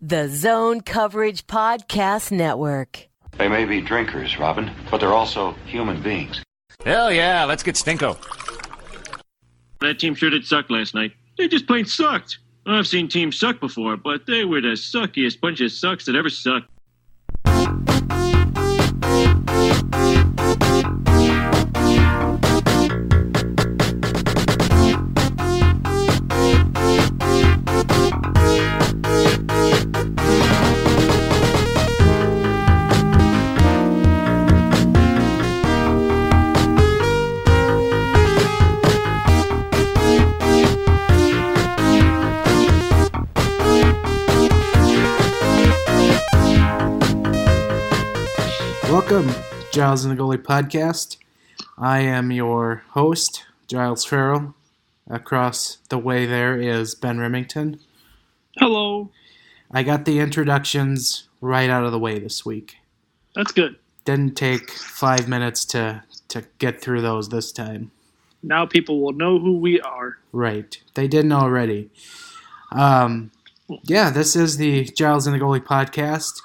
The Zone Coverage Podcast Network. They may be drinkers, Robin, but they're also human beings. Hell yeah, let's get Stinko. That team sure did suck last night. They just plain sucked. I've seen teams suck before, but they were the suckiest bunch of sucks that ever sucked. Welcome, Giles and the Goalie Podcast. I am your host, Giles Farrell. Across the way there is Ben Remington. Hello. I got the introductions right out of the way this week. That's good. Didn't take 5 minutes to get through those this time. Now people will know who we are. Right. They didn't already. This is the Giles and the Goalie Podcast.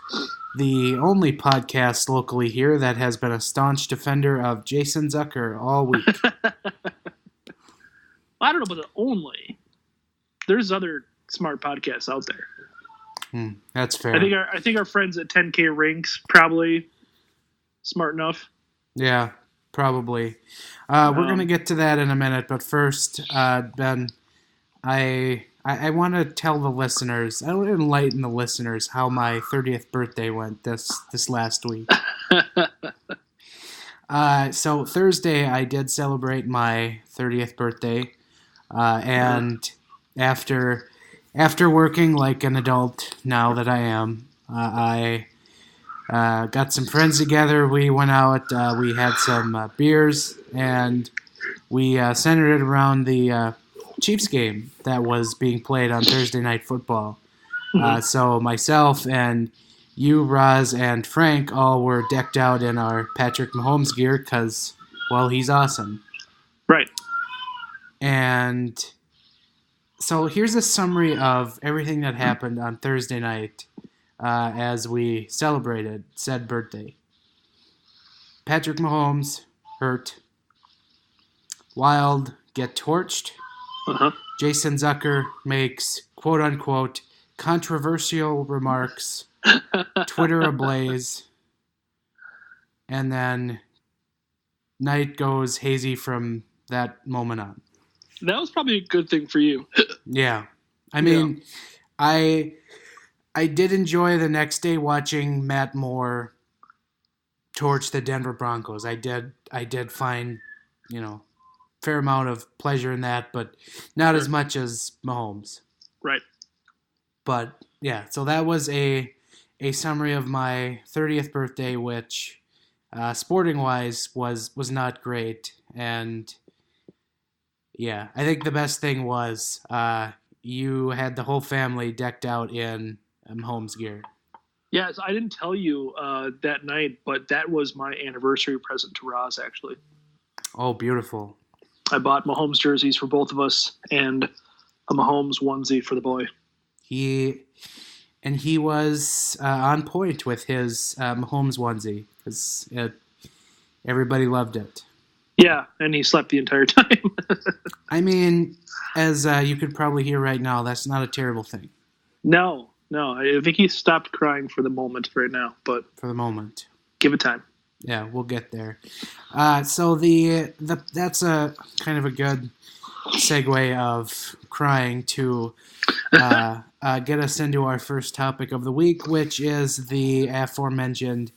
The only podcast locally here that has been a staunch defender of Jason Zucker all week. I don't know about the only. There's other smart podcasts out there. That's fair. I think our friends at 10K Rinks probably smart enough. Yeah, probably. We're going to get to that in a minute, but first, Ben, I want to tell the listeners, I want to enlighten the listeners how my 30th birthday went this last week. So Thursday I did celebrate my 30th birthday, and after working like an adult now that I am, I got some friends together. We went out, we had some beers, and we centered it around the Chiefs game that was being played on Thursday Night Football. So myself and you, Roz, and Frank all were decked out in our Patrick Mahomes gear because, well, he's awesome. Right. And so here's a summary of everything that happened on Thursday night as we celebrated said birthday. Patrick Mahomes hurt. Wild get torched. Jason Zucker makes quote-unquote controversial remarks, Twitter ablaze, and then night goes hazy from that moment on. That was probably a good thing for you. Yeah. I mean, I did enjoy the next day watching Matt Moore torch the Denver Broncos. I did find, fair amount of pleasure in that, but not as much as Mahomes. Right. But yeah, so that was a summary of my 30th birthday, which sporting wise was not great. And yeah, I think the best thing was you had the whole family decked out in Mahomes gear. Yes, I didn't tell you that night, but that was my anniversary present to Roz, actually. Oh, beautiful. I bought Mahomes jerseys for both of us and a Mahomes onesie for the boy. He was on point with his Mahomes onesie because everybody loved it. Yeah, and he slept the entire time. I mean, as you could probably hear right now, that's not a terrible thing. No. I think he stopped crying for the moment right now, but for the moment, give it time. Yeah, we'll get there. So that's a kind of a good segue of crying to get us into our first topic of the week, which is the aforementioned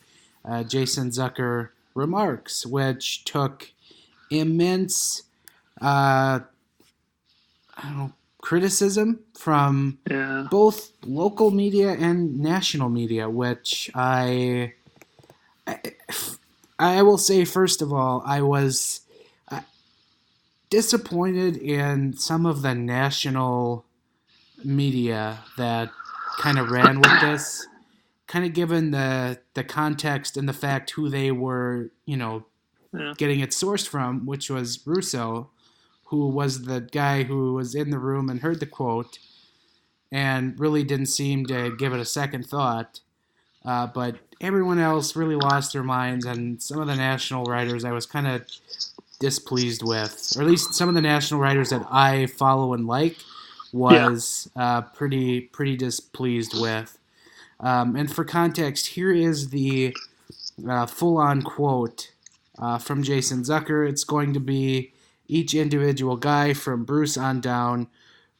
Jason Zucker remarks, which took immense criticism from both local media and national media, which I will say, first of all, I was disappointed in some of the national media that kind of ran with this, kind of given the context and the fact who they were, getting it sourced from, which was Russo, who was the guy who was in the room and heard the quote. and really didn't seem to give it a second thought. But everyone else really lost their minds, and some of the national writers I was kind of displeased with, or at least some of the national writers that I follow and like was pretty displeased with. And for context, here is the full-on quote from Jason Zucker. It's going to be each individual guy from Bruce on down.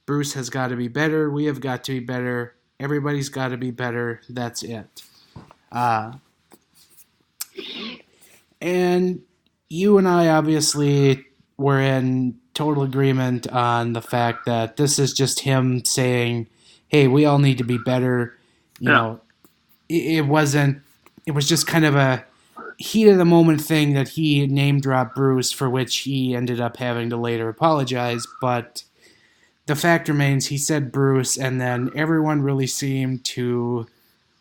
Bruce has got to be better. We have got to be better. Everybody's got to be better. That's it. And you and I obviously were in total agreement on the fact that this is just him saying, hey, we all need to be better. You know, it was just kind of a heat of the moment thing that he name dropped Bruce, for which he ended up having to later apologize. But the fact remains, he said Bruce, and then everyone really seemed to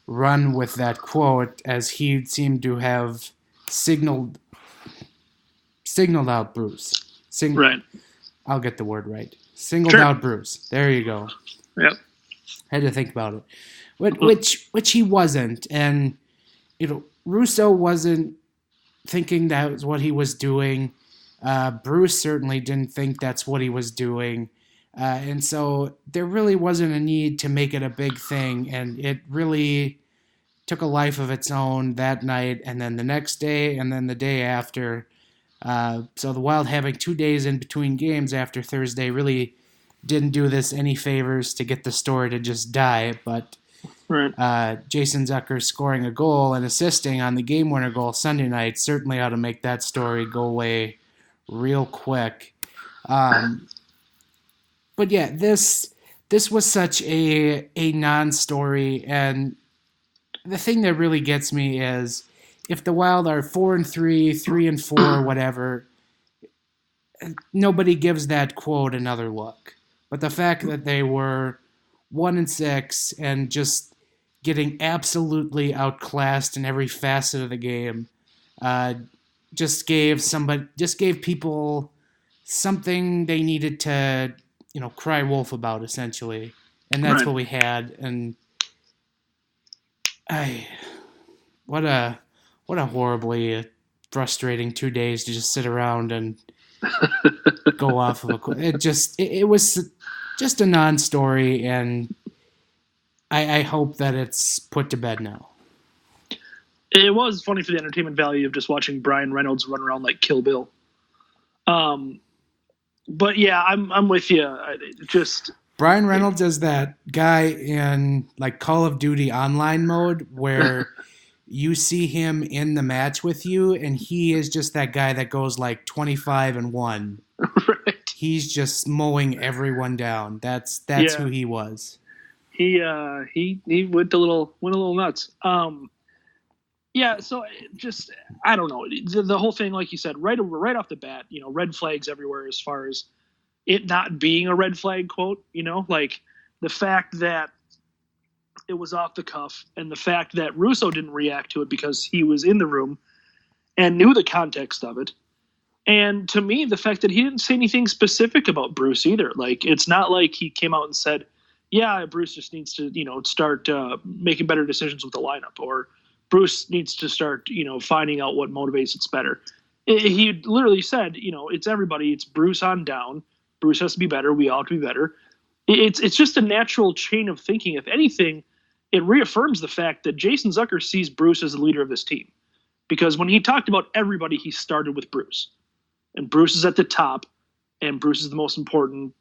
run with that quote, as he seemed to have signaled out Bruce. Right. I'll get the word right. Singled out Bruce. There you go. Yep. Had to think about it. Which he wasn't, and Russo wasn't thinking that was what he was doing. Bruce certainly didn't think that's what he was doing. And so there really wasn't a need to make it a big thing, and it really took a life of its own that night, and then the next day, and then the day after. So the Wild having 2 days in between games after Thursday really didn't do this any favors to get the story to just die, but Jason Zucker scoring a goal and assisting on the game-winner goal Sunday night certainly ought to make that story go away real quick. But yeah, this was such a non-story, and the thing that really gets me is if the Wild are 4-3, 3-4, whatever, nobody gives that quote another look. But the fact that they were 1-6 and just getting absolutely outclassed in every facet of the game, just gave people something they needed to, cry wolf about, essentially. And that's what we had. And what a horribly frustrating 2 days to just sit around and go off of it was just a non-story, and I hope that it's put to bed now. It was funny for the entertainment value of just watching Brian Reynolds run around like Kill Bill. But yeah, I'm with you. Brian Reynolds is that guy in like Call of Duty online mode where you see him in the match with you, and he is just that guy that goes like 25-1. Right. He's just mowing everyone down. That's who he was. He went a little nuts. Yeah, so just I don't know, the whole thing, like you said, right off the bat, red flags everywhere as far as it not being a red flag quote. Like the fact that it was off the cuff, and the fact that Russo didn't react to it because he was in the room and knew the context of it. And to me, the fact that he didn't say anything specific about Bruce either. Like, it's not like he came out and said, yeah, Bruce just needs to, start making better decisions with the lineup, or Bruce needs to start, finding out what motivates us better. He literally said, it's everybody. It's Bruce on down. Bruce has to be better. We all have to be better. It's just a natural chain of thinking. If anything, it reaffirms the fact that Jason Zucker sees Bruce as the leader of this team. Because when he talked about everybody, he started with Bruce. And Bruce is at the top, and Bruce is the most important,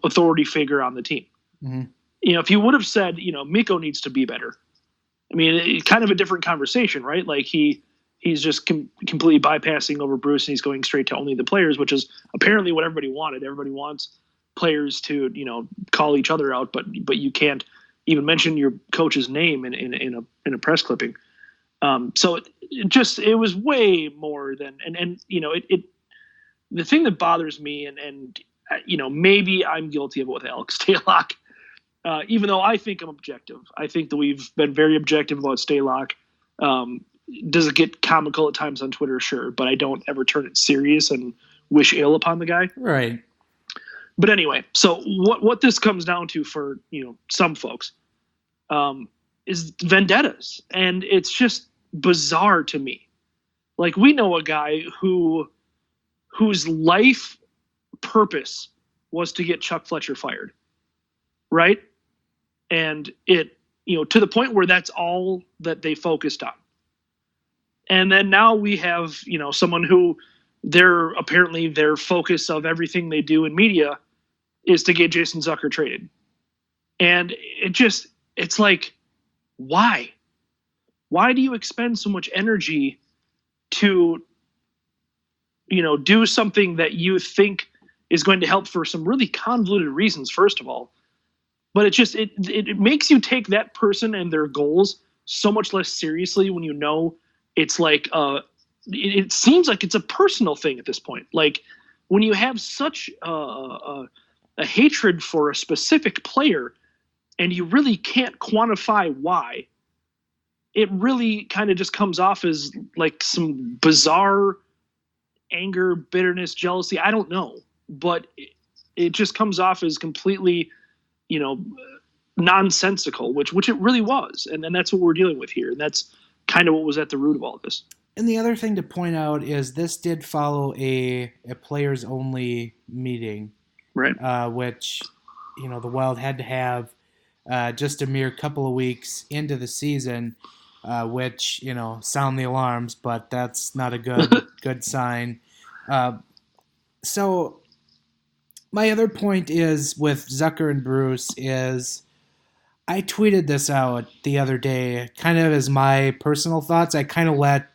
authority figure on the team. Mm-hmm. If you would have said, Mikko needs to be better, I mean, it's kind of a different conversation, right? Like he's just completely bypassing over Bruce, and he's going straight to only the players, which is apparently what everybody wanted. Everybody wants players to, call each other out, but you can't even mention your coach's name in a press clipping. So it was way more than, the thing that bothers me, and maybe I'm guilty of it with Alex Stalock, even though I think I'm objective. I think that we've been very objective about Stalock. Does it get comical at times on Twitter? Sure. But I don't ever turn it serious and wish ill upon the guy. Right. But anyway, so what this comes down to for some folks is vendettas, and it's just bizarre to me. Like, we know a guy whose life purpose was to get Chuck Fletcher fired, right? And it, to the point where that's all that they focused on. And then now we have, someone who their focus of everything they do in media is to get Jason Zucker traded. And it's like, why? Why do you expend so much energy to, do something that you think is going to help for some really convoluted reasons, first of all? But it makes you take that person and their goals so much less seriously when it's like it seems like it's a personal thing at this point. Like, when you have such a hatred for a specific player and you really can't quantify why, it really kind of just comes off as like some bizarre anger, bitterness, jealousy. I don't know, but it just comes off as completely, nonsensical, which it really was. And then that's what we're dealing with here. And that's kind of what was at the root of all of this. And the other thing to point out is this did follow a players only meeting, right? Which, the Wild had to have just a mere couple of weeks into the season, which, sound the alarms, but that's not a good sign. So my other point is with Zucker and Bruce is I tweeted this out the other day kind of as my personal thoughts. I kind of let,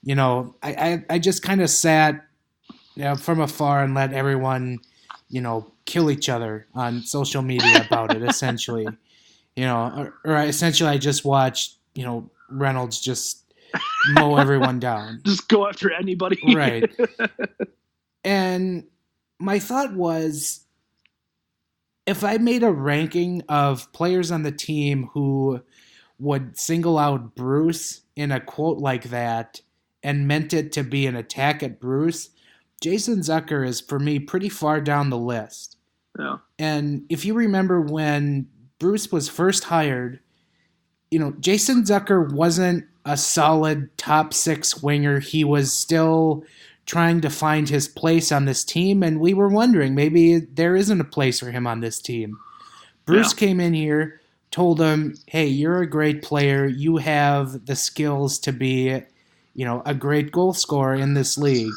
I just kind of sat from afar and let everyone, kill each other on social media about it, essentially. Or essentially I just watched, Reynolds just mow everyone down. Just go after anybody. Right. And my thought was, if I made a ranking of players on the team who would single out Bruce in a quote like that and meant it to be an attack at Bruce, Jason Zucker is, for me, pretty far down the list. Yeah. And if you remember when Bruce was first hired, Jason Zucker wasn't a solid top six winger. He was still trying to find his place on this team, and we were wondering maybe there isn't a place for him on this team. Bruce came in here, told him, hey, you're a great player. You have the skills to be, a great goal scorer in this league.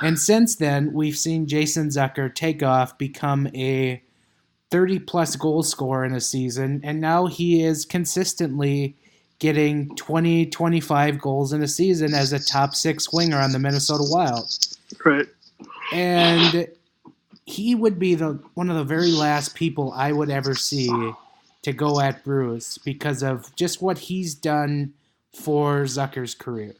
And since then, we've seen Jason Zucker take off, become a 30-plus goal scorer in a season, and now he is consistently getting 20, 25 goals in a season as a top six winger on the Minnesota Wild. Right. And he would be one of the very last people I would ever see to go at Bruce because of just what he's done for Zucker's career.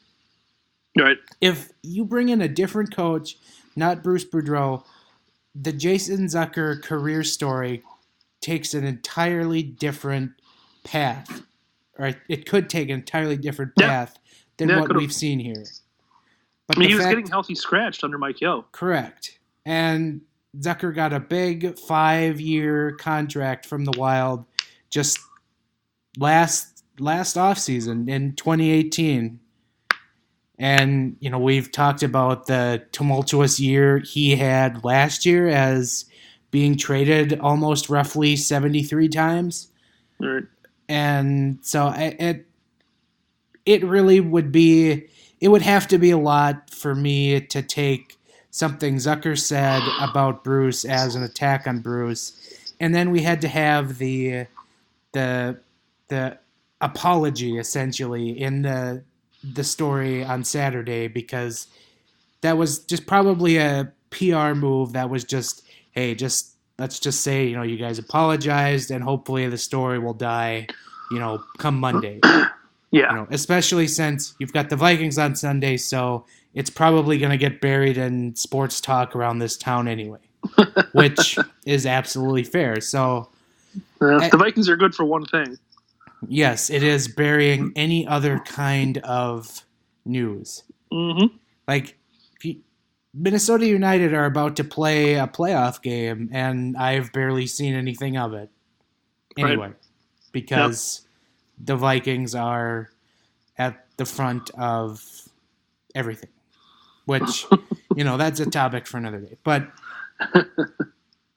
Right. If you bring in a different coach, not Bruce Boudreau, the Jason Zucker career story takes an entirely different path. Right, it could take an entirely different path than what we've seen here. But he was getting healthy scratched under Mike Yeo. Correct. And Zucker got a big 5-year contract from the Wild just last offseason in 2018. And, we've talked about the tumultuous year he had last year as being traded almost roughly 73 times. Right. And so it really it would have to be a lot for me to take something Zucker said about Bruce as an attack on Bruce. And then we had to have the apology essentially in the story on Saturday, because that was just probably a PR move that was just, hey, let's just say, you guys apologized and hopefully the story will die, come Monday. Yeah. Especially since you've got the Vikings on Sunday, so it's probably going to get buried in sports talk around this town anyway, which is absolutely fair. So the Vikings are good for one thing. Yes, it is burying any other kind of news. Mm-hmm. Like, Minnesota United are about to play a playoff game, and I've barely seen anything of it. Anyway, Right. because the Vikings are at the front of everything, which, that's a topic for another day. But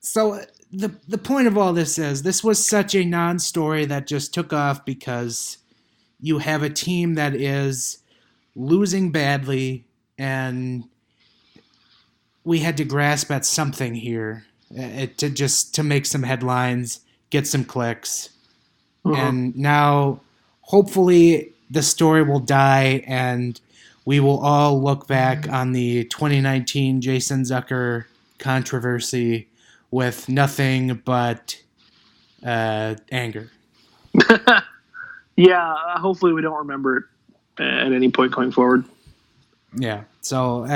so the point of all this is this was such a non-story that just took off because you have a team that is losing badly, and we had to grasp at something here to make some headlines, get some clicks. And now hopefully the story will die and we will all look back on the 2019 Jason Zucker controversy with nothing but anger. Yeah, hopefully we don't remember it at any point going forward. Yeah. So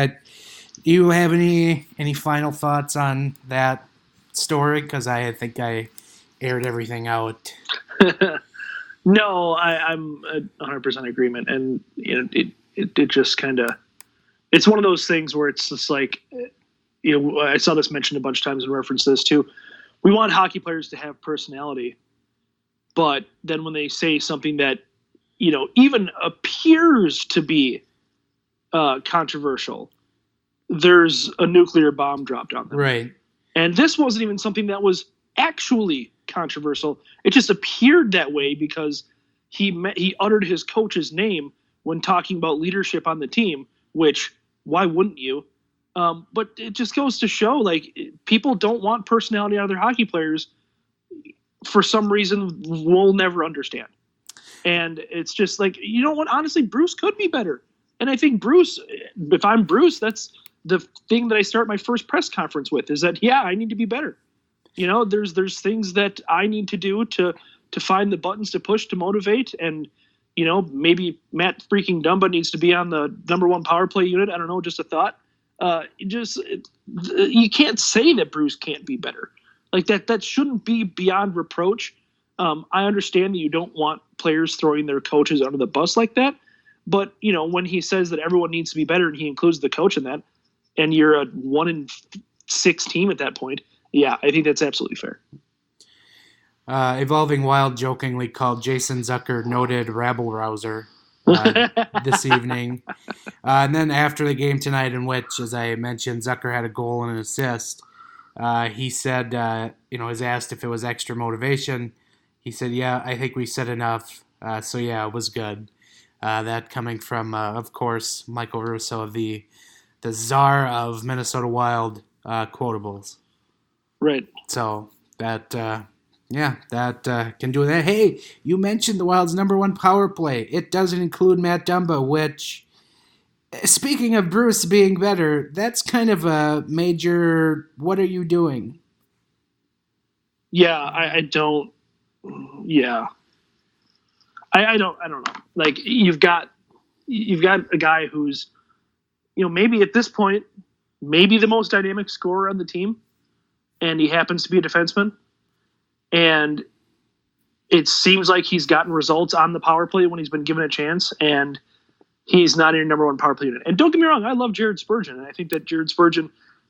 do you have any final thoughts on that story? Because I think I aired everything out. No, I'm 100% agreement, and it just kind of, it's one of those things where it's just like, I saw this mentioned a bunch of times in reference to this too. We want hockey players to have personality, but then when they say something that even appears to be controversial, there's a nuclear bomb dropped on them. Right. And this wasn't even something that was actually controversial. It just appeared that way because he uttered his coach's name when talking about leadership on the team, which, why wouldn't you? But it just goes to show, like, people don't want personality out of their hockey players for some reason we'll never understand. And it's just like, you know what? Honestly, Bruce could be better. And I think Bruce, if I'm Bruce, that's the thing that I start my first press conference with, is that, I need to be better. There's things that I need to do to find the buttons to push to motivate. And, maybe Matt freaking Dumba needs to be on the number one power play unit. I don't know, just a thought. You can't say that Bruce can't be better. Like that shouldn't be beyond reproach. I understand that you don't want players throwing their coaches under the bus like that. But, when he says that everyone needs to be better and he includes the coach in that, and you're a 1-6 team at that point, I think that's absolutely fair. Evolving Wild jokingly called Jason Zucker noted rabble-rouser this evening. And then after the game tonight, in which, as I mentioned, Zucker had a goal and an assist, he said, was asked if it was extra motivation. He said, I think we said enough. It was good. That coming from, of course, Michael Russo, the czar of Minnesota Wild quotables. Right. So that can do that. Hey, you mentioned the Wild's number one power play. It doesn't include Matt Dumba, which, speaking of Bruce being better, that's kind of a major, what are you doing? Yeah, I don't. Yeah. I don't know. Like, you've got a guy who's, maybe at this point, maybe the most dynamic scorer on the team, and he happens to be a defenseman. And it seems like he's gotten results on the power play when he's been given a chance, and he's not in your number one power play unit. And don't get me wrong, I love Jared Spurgeon, and I think that Jared Spurgeon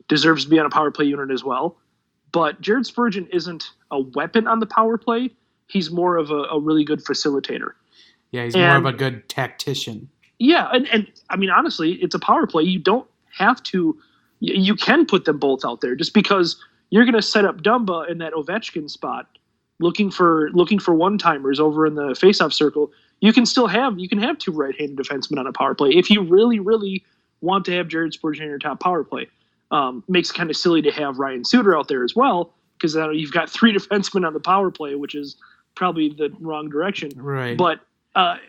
deserves to be on a power play unit as well. But Jared Spurgeon isn't a weapon on the power play. He's more of a really good facilitator. Yeah, he's more of a good tactician. Yeah, and I mean, honestly, it's a power play. You don't have to – you can put them both out there just because you're going to set up Dumba in that Ovechkin spot looking for one-timers over in the face-off circle. You can have two right-handed defensemen on a power play if you really, really want to have Jared Spurgeon in your top power play. Makes it kind of silly to have Ryan Suter out there as well because you've got three defensemen on the power play, which is probably the wrong direction. Right. But I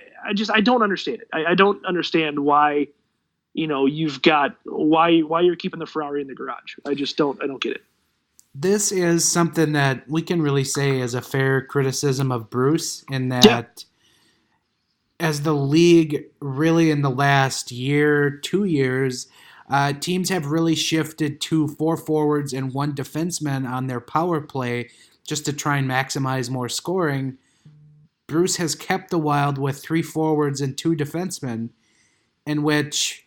don't understand it. I don't understand why, why you're keeping the Ferrari in the garage. I don't get it. This is something that we can really say is a fair criticism of Bruce in that as the league really in the last year, 2 years, teams have really shifted to 4 forwards and 1 defenseman on their power play just to try and maximize more scoring. Bruce has kept the Wild with 3 forwards and 2 defensemen, in which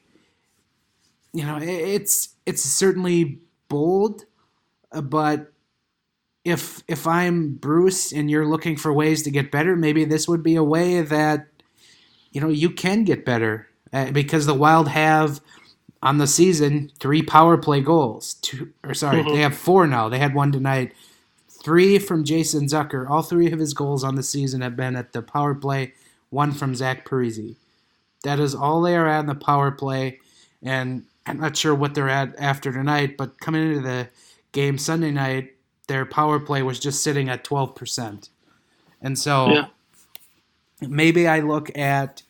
it's certainly bold, but if I'm Bruce and you're looking for ways to get better, maybe this would be a way that you can get better, because the Wild have on the season 3 power play goals. They have 4 now. They had one tonight. 3 from Jason Zucker. All 3 of his goals on the season have been at the power play. 1 from Zach Parise. That is all they are at in the power play, and I'm not sure what they're at after tonight, but coming into the game Sunday night, their power play was just sitting at 12%. And so maybe I look at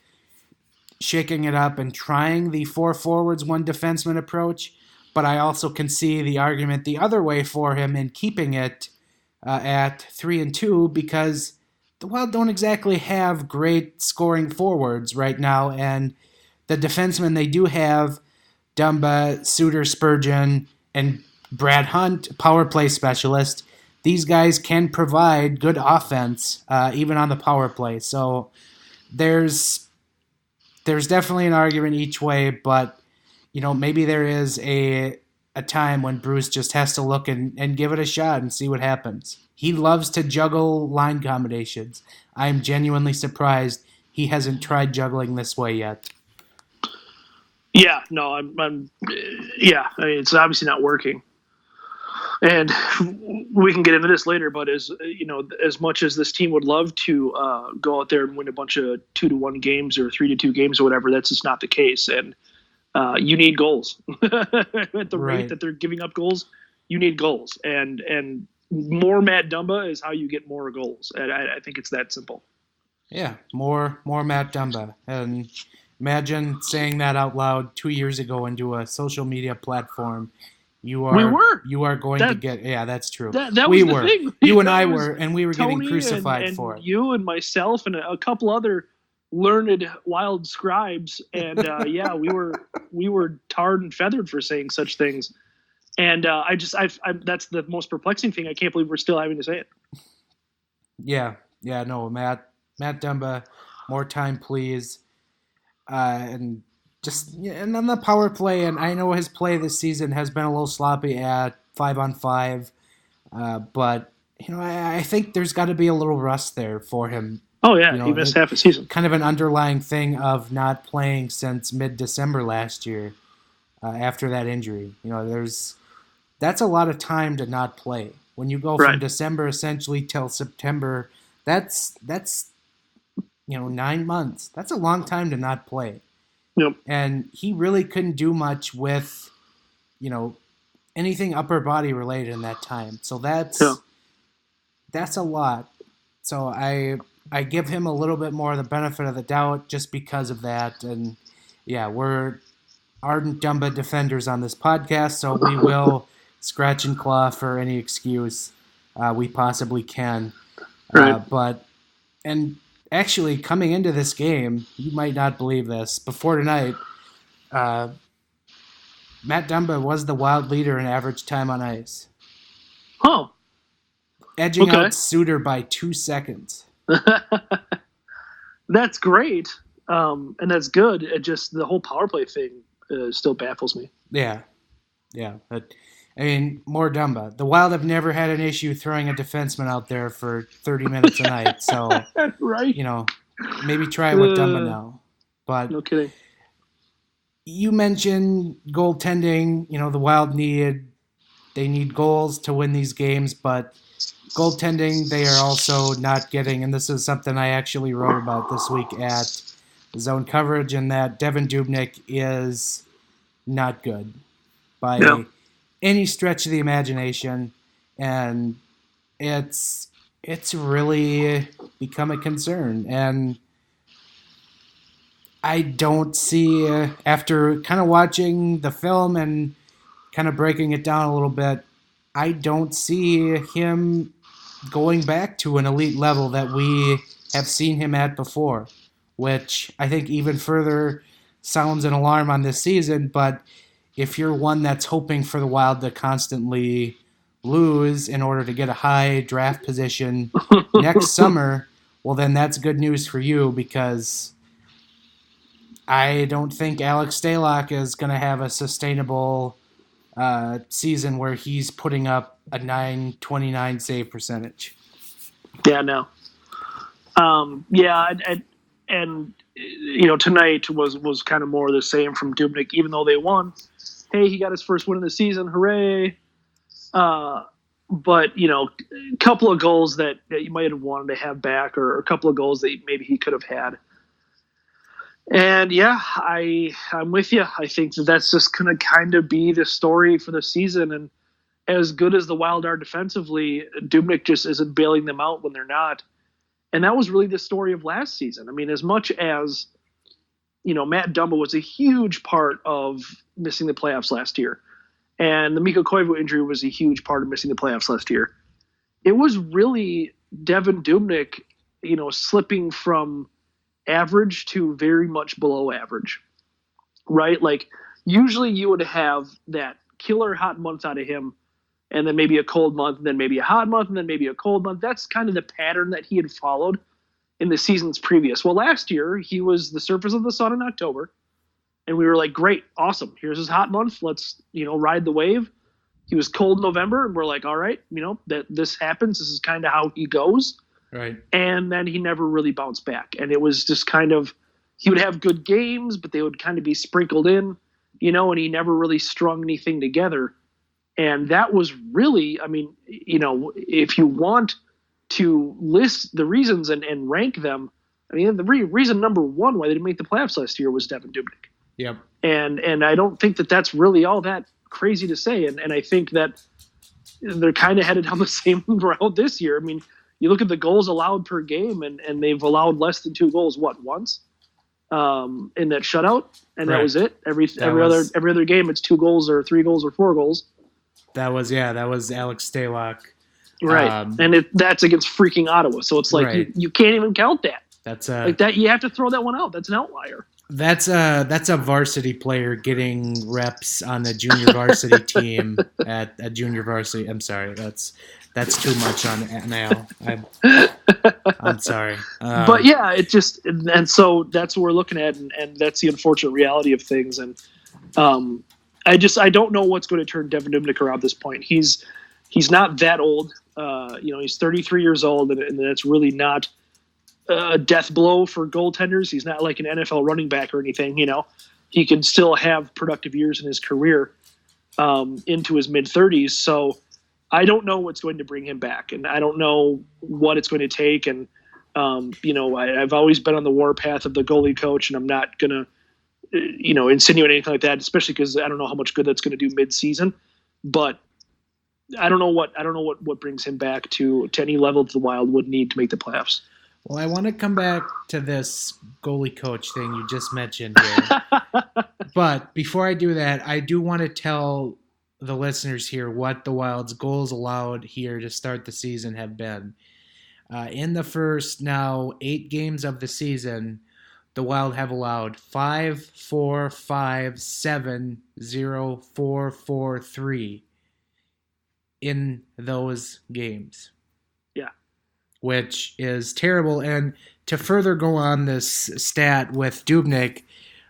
shaking it up and trying the 4 forwards, 1 defenseman approach, but I also can see the argument the other way for him in keeping it at 3 and 2, because the Wild don't exactly have great scoring forwards right now, and the defensemen they do have, Dumba, Suter, Spurgeon, and Brad Hunt, power play specialist, these guys can provide good offense even on the power play. So there's definitely an argument each way, but maybe there is a time when Bruce just has to look and give it a shot and see what happens. He loves to juggle line combinations. I'm genuinely surprised he hasn't tried juggling this way yet. Yeah, no, I'm yeah, I mean, it's obviously not working. And we can get into this later, but as much as this team would love to go out there and win a bunch of 2-1 games or 3-2 games or whatever, that's just not the case. And you need goals at the rate that they're giving up goals. You need goals, and more Matt Dumba is how you get more goals. And I think it's that simple. Yeah, more Matt Dumba. And imagine saying that out loud 2 years ago into a social media platform. You are going to get. Yeah, that's true. That was the thing. You and I were, and we were Tony getting crucified and for it. You and myself and a couple other learned Wild scribes, and we were tarred and feathered for saying such things. And that's the most perplexing thing. I can't believe we're still having to say it. Yeah, no, Matt Dumba, more time, please. And on the power play, and I know his play this season has been a little sloppy at 5-on-5, but I think there's got to be a little rust there for him. Oh yeah, he missed half a season. Kind of an underlying thing of not playing since mid-December last year, after that injury. That's a lot of time to not play. When you go from December essentially till September, that's 9 months. That's a long time to not play. Yep. And he really couldn't do much with, anything upper body related in that time. So that's a lot. So I give him a little bit more of the benefit of the doubt just because of that. And yeah, we're ardent Dumba defenders on this podcast, so we will scratch and claw for any excuse we possibly can. And actually, coming into this game, you might not believe this, before tonight, Matt Dumba was the Wild leader in average time on ice. Oh. Edging out Suter by 2 seconds. That's great, and that's good. It just, the whole power play thing still baffles me. Yeah. But, more Dumba. The Wild have never had an issue throwing a defenseman out there for 30 minutes a night. So, maybe try it with Dumba now. But no kidding. You mentioned goaltending. The Wild need goals to win these games, but goaltending they are also not getting. And this is something I actually wrote about this week at Zone Coverage, and that Devan Dubnyk is not good by any stretch of the imagination, and it's really become a concern. And I don't see, after kind of watching the film and kind of breaking it down a little bit, I don't see him going back to an elite level that we have seen him at before, which I think even further sounds an alarm on this season. But if you're one that's hoping for the Wild to constantly lose in order to get a high draft position next summer, well, then that's good news for you, because I don't think Alex Staal is going to have a sustainable season where he's putting up a .929 save percentage. Yeah, no. And tonight was kind of more the same from Dubnyk. Even though they won, hey, he got his first win of the season, hooray! But a couple of goals that you might have wanted to have back, or a couple of goals that maybe he could have had. And yeah, I'm with you. I think that's just going to kind of be the story for the season. And as good as the Wild are defensively, Dubnyk just isn't bailing them out when they're not. And that was really the story of last season. I mean, as much as, Matt Dumba was a huge part of missing the playoffs last year, and the Mikko Koivu injury was a huge part of missing the playoffs last year, it was really Devan Dubnyk, slipping from average to very much below average, right? Like, usually you would have that killer hot month out of him, and then maybe a cold month, and then maybe a hot month, and then maybe a cold month. That's kind of the pattern that he had followed in the seasons previous. Well, last year, he was the surface of the sun in October, and we were like, great, awesome. Here's his hot month. Let's, ride the wave. He was cold in November, and we're like, all right, that this happens. This is kind of how he goes. Right. And then he never really bounced back. And it was just kind of, he would have good games, but they would kind of be sprinkled in, and he never really strung anything together. And that was really, if you want to list the reasons and rank them, the reason number one why they didn't make the playoffs last year was Devan Dubnyk. Yep. And I don't think that that's really all that crazy to say. And I think that they're kind of headed down the same route this year. I mean, you look at the goals allowed per game, and they've allowed less than 2 goals, once in that shutout, and right. That was it. Every other game, it's 2 goals or 3 goals or 4 goals. That was Alex Staal. Right, and that's against freaking Ottawa. So it's like right. you can't even count that. That's like that. You have to throw that one out. That's an outlier. That's a varsity player getting reps on the junior varsity team at a junior varsity. I'm sorry, that's too much on Al. I'm sorry. But yeah, it just and so that's what we're looking at, and that's the unfortunate reality of things. And I don't know what's going to turn Devan Dubnyk around at this point. He's not that old. He's 33 years old, and that's really not a death blow for goaltenders. He's not like an NFL running back or anything. He can still have productive years in his career into his mid-30s. So I don't know what's going to bring him back, and I don't know what it's going to take. And I've always been on the warpath of the goalie coach, and I'm not going to insinuate anything like that, especially because I don't know how much good that's going to do mid-season. But I don't know what brings him back to any level that the Wild would need to make the playoffs. Well, I want to come back to this goalie coach thing you just mentioned here. But before I do that, I do want to tell the listeners here what the Wild's goals allowed here to start the season have been. In the first now 8 games of the season, the Wild have allowed 5, 4, 5, 7, 0, 4, 4, 3 in those games. Yeah. Which is terrible. And to further go on this stat with Dubnyk,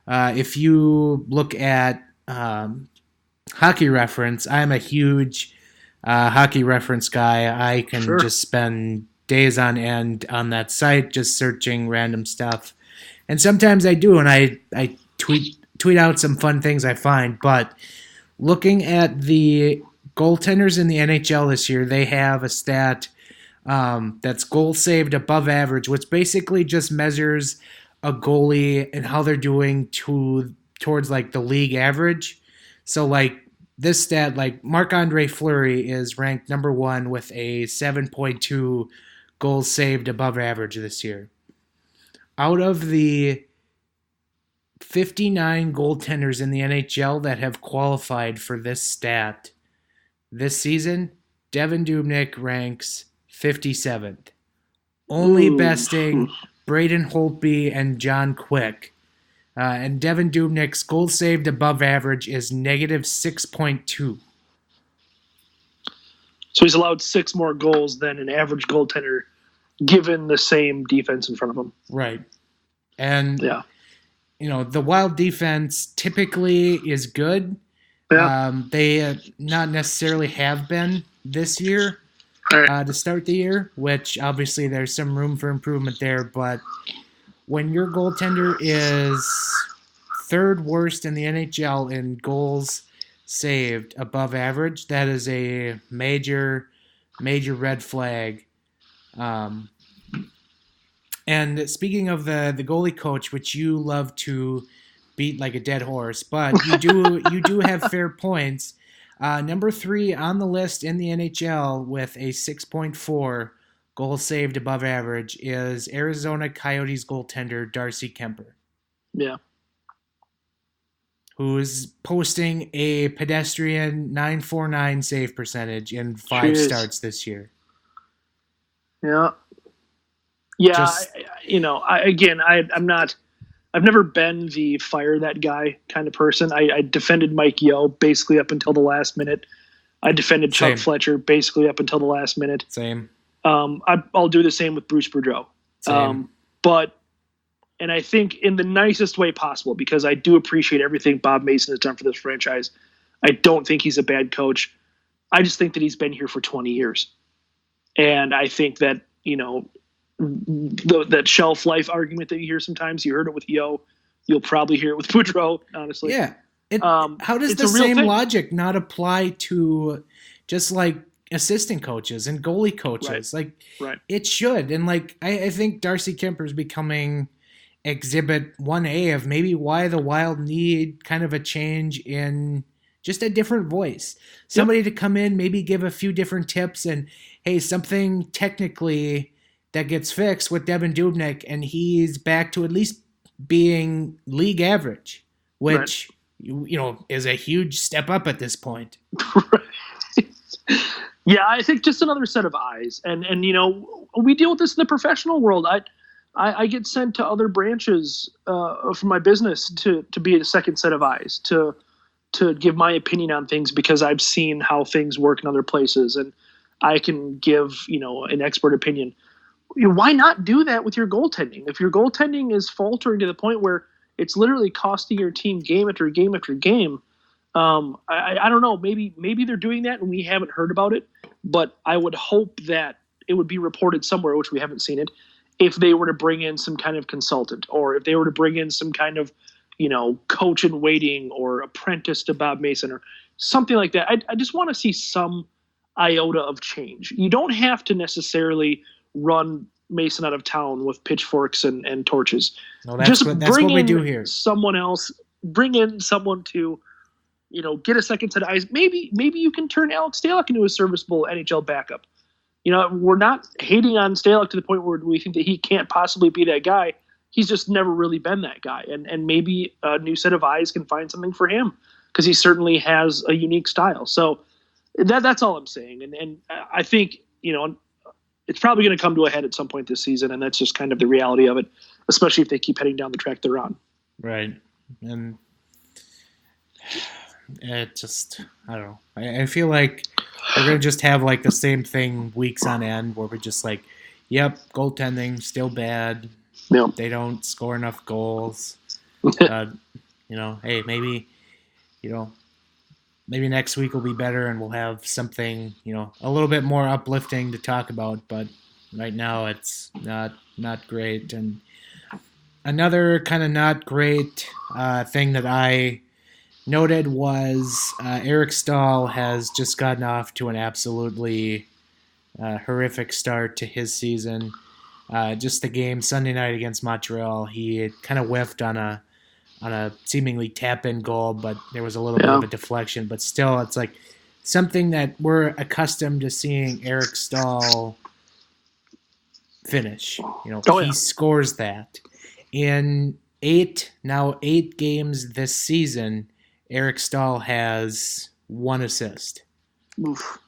if you look at Hockey Reference, I'm a huge Hockey Reference guy. I can just spend days on end on that site just searching random stuff. And sometimes I do, and I tweet out some fun things I find. But looking at the goaltenders in the NHL this year, they have a stat that's goal saved above average, which basically just measures a goalie and how they're doing towards like the league average. So like this stat, like Marc-Andre Fleury is ranked number 1 with a 7.2 goals saved above average this year. Out of the 59 goaltenders in the NHL that have qualified for this stat this season, Devan Dubnyk ranks 57th, only besting Braden Holtby and John Quick. And Devan Dubnyk's goal saved above average is negative 6.2. So he's allowed 6 more goals than an average goaltender given the same defense in front of him. Right. And the Wild defense typically is good. Yeah. They not necessarily have been this year to start the year, which obviously there's some room for improvement there. But when your goaltender is third worst in the NHL in goals saved above average, that is a major red flag. And speaking of the goalie coach, which you love to beat like a dead horse, but you do have fair points. Number 3 on the list in the NHL with a 6.4 goals saved above average is Arizona Coyotes goaltender Darcy Kuemper. Yeah. Who's posting a pedestrian .949 save percentage in 5 starts this year. Yeah. Yeah, I've never been the fire that guy kind of person. I defended Mike Yeo basically up until the last minute. I defended Chuck Fletcher basically up until the last minute. Same. I'll do the same with Bruce Boudreau. And I think in the nicest way possible, because I do appreciate everything Bob Mason has done for this franchise. I don't think he's a bad coach. I just think that he's been here for 20 years. And I think that, that shelf life argument that you hear sometimes, you heard it with Yo, you'll probably hear it with Boudreau, honestly. Yeah. How does the same logic not apply to just like assistant coaches and goalie coaches? Right. It should. And I think Darcy Kuemper is becoming exhibit 1A of maybe why the Wild need kind of a change in just a different voice. Somebody to come in, maybe give a few different tips and, hey, something technically that gets fixed with Devan Dubnyk, and he's back to at least being league average, which, is a huge step up at this point. Yeah, I think just another set of eyes. And we deal with this in the professional world. I get sent to other branches for my business to be a second set of eyes, to give my opinion on things because I've seen how things work in other places, and I can give, an expert opinion. Why not do that with your goaltending? If your goaltending is faltering to the point where it's literally costing your team game after game after game, I don't know. Maybe they're doing that and we haven't heard about it, but I would hope that it would be reported somewhere, which we haven't seen it, if they were to bring in some kind of consultant, or if they were to bring in some kind of, coach in waiting or apprentice to Bob Mason or something like that. I just want to see some iota of change. You don't have to necessarily run Mason out of town with pitchforks and torches. No, that's what we do here. Someone else, bring in someone to, get a second set of eyes. Maybe you can turn Alex Staal into a serviceable NHL backup. We're not hating on Staal to the point where we think that he can't possibly be that guy. He's just never really been that guy. And maybe a new set of eyes can find something for him, because he certainly has a unique style. So that's all I'm saying. And I think, it's probably going to come to a head at some point this season, and that's just kind of the reality of it, especially if they keep heading down the track they're on. Right. And it just, I don't know. I feel like we're going to just have the same thing weeks on end where we're just yep, goaltending, still bad. Yep. They don't score enough goals. Hey, maybe, maybe next week will be better and we'll have something, a little bit more uplifting to talk about. But right now it's not great. And another kind of not great thing that I noted was Eric Staal has just gotten off to an absolutely horrific start to his season. Just the game Sunday night against Montreal, he kind of whiffed on a seemingly tap-in goal, but there was a little bit of a deflection. But still, it's something that we're accustomed to seeing Eric Staal finish. He scores that. In 8 games this season, Eric Staal has 1 assist. Oof.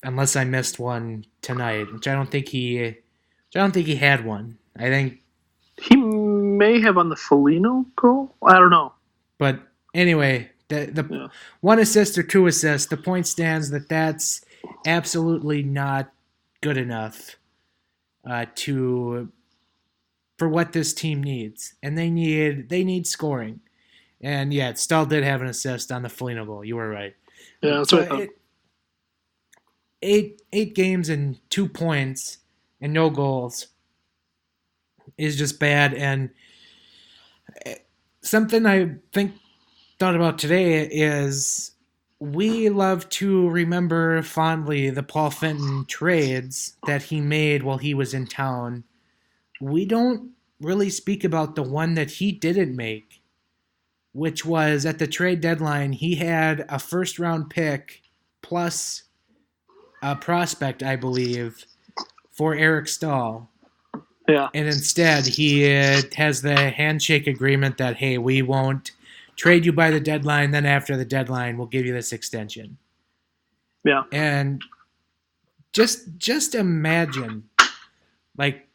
Unless I missed one tonight, which I don't think he had one. I think he may have on the Foligno goal. I don't know. But anyway, the 1 assist or 2 assists, the point stands that that's absolutely not good enough for for what this team needs, and they need scoring. And yeah, Staal did have an assist on the Foligno goal. You were right. Yeah, that's so what I thought. Eight games and 2 points and no goals is just bad. And something I thought about today is we love to remember fondly the Paul Fenton trades that he made while he was in town. We don't really speak about the one that he didn't make, which was at the trade deadline. He had a first-round pick plus a prospect, I believe, for Eric Staal. Yeah. And instead, he has the handshake agreement that, hey, we won't trade you by the deadline, then after the deadline, we'll give you this extension. Yeah. And just imagine, like,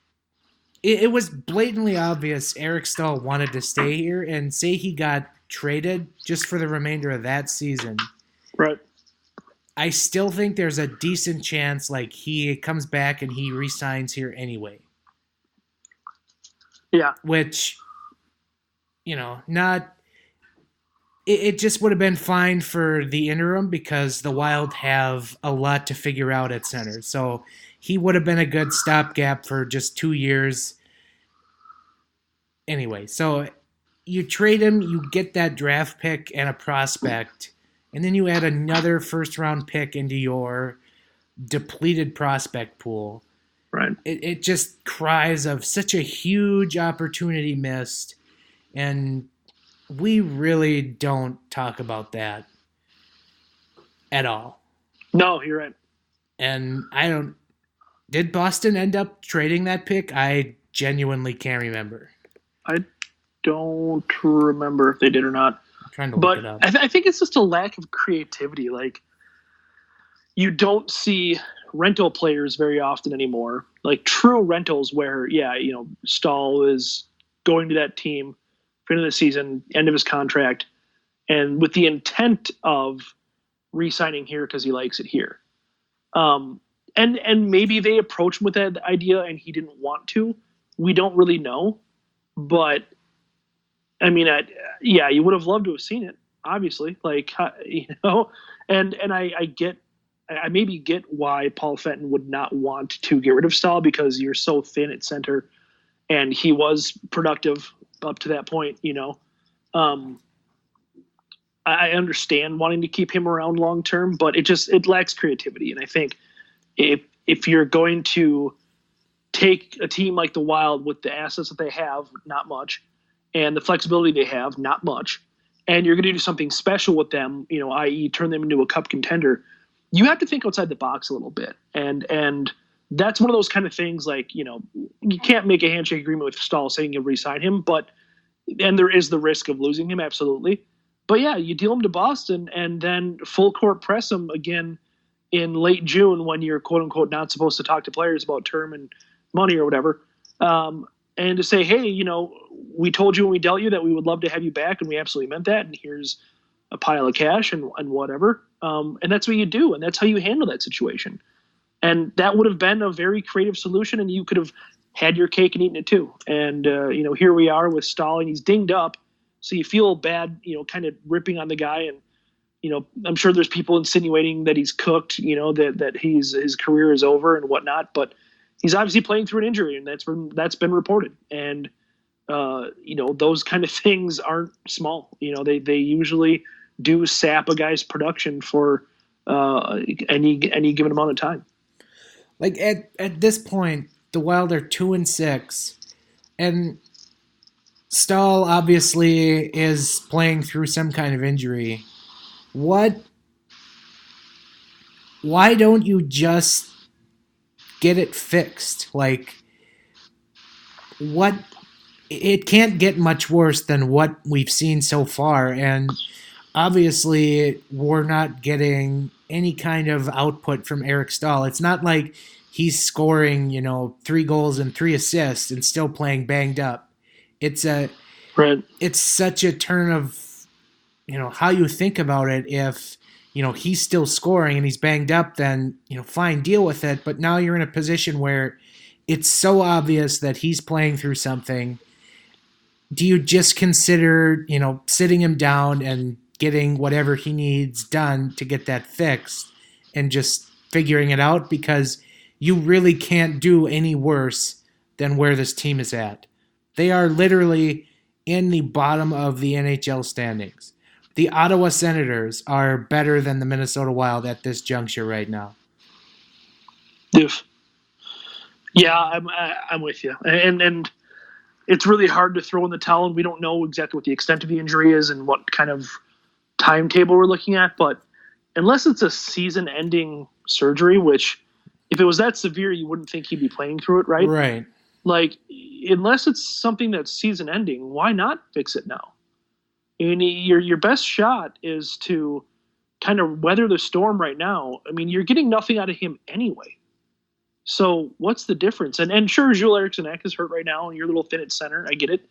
it was blatantly obvious Eric Staal wanted to stay here, and say he got traded just for the remainder of that season. Right. I still think there's a decent chance, like, he comes back and he re-signs here anyway. Yeah. Which, not... It just would have been fine for the interim because the Wild have a lot to figure out at center. So he would have been a good stopgap for just 2 years. Anyway, so you trade him, you get that draft pick and a prospect, and then you add another first-round pick into your depleted prospect pool. Right. It just cries of such a huge opportunity missed, and we really don't talk about that at all. No, you're right. And did Boston end up trading that pick? I genuinely can't remember. I don't remember if they did or not. I'm trying to look it up. I think it's just a lack of creativity. Like, you don't see rental players very often anymore. Like, true rentals where, Staal is going to that team for the end of the season, end of his contract, and with the intent of re-signing here because he likes it here. And maybe they approached him with that idea and he didn't want to. We don't really know. But, I mean, you would have loved to have seen it, obviously. Like, and I maybe get why Paul Fenton would not want to get rid of Staal because you're so thin at center, and he was productive up to that point, I understand wanting to keep him around long term, but it lacks creativity. And I think if you're going to take a team like the Wild with the assets that they have, not much, and the flexibility they have, not much, and you're going to do something special with them, i.e. turn them into a cup contender, you have to think outside the box a little bit. And that's one of those kind of things, like, you can't make a handshake agreement with Staal saying you'll re-sign him, and there is the risk of losing him, absolutely. But yeah, you deal him to Boston and then full court press him again in late June when you're quote unquote not supposed to talk to players about term and money or whatever. And to say, hey, we told you when we dealt you that we would love to have you back, and we absolutely meant that. And here's a pile of cash and whatever. And that's what you do. And that's how you handle that situation. And that would have been a very creative solution, and you could have had your cake and eaten it too. And, here we are with Staal, and he's dinged up. So you feel bad, kind of ripping on the guy. And, I'm sure there's people insinuating that he's cooked, that his career is over and whatnot. But he's obviously playing through an injury, and that's been reported. And, those kind of things aren't small. They usually do sap a guy's production for any given amount of time. Like, at this point, the Wild are 2-6, and Staal obviously is playing through some kind of injury. Why don't you just get it fixed? Like, it can't get much worse than what we've seen so far, and obviously we're not getting any kind of output from Eric Staal. It's not like he's scoring, 3 goals and 3 assists and still playing banged up. It's such a turn of, how you think about it. If, he's still scoring and he's banged up, then, fine, deal with it. But now you're in a position where it's so obvious that he's playing through something. Do you just consider, sitting him down and getting whatever he needs done to get that fixed and just figuring it out? Because you really can't do any worse than where this team is at. They are literally in the bottom of the NHL standings. The Ottawa Senators are better than the Minnesota Wild at this juncture right now. Yeah, I'm with you. And it's really hard to throw in the towel, and we don't know exactly what the extent of the injury is and what kind of timetable we're looking at. But unless it's a season-ending surgery, which if it was that severe, you wouldn't think he'd be playing through it, right? Right. Like, unless it's something that's season-ending, why not fix it now? I mean, your best shot is to kind of weather the storm right now. I mean, you're getting nothing out of him anyway. So what's the difference? And sure, Jules Eriksson Ek is hurt right now, and you're a little thin at center. I get it.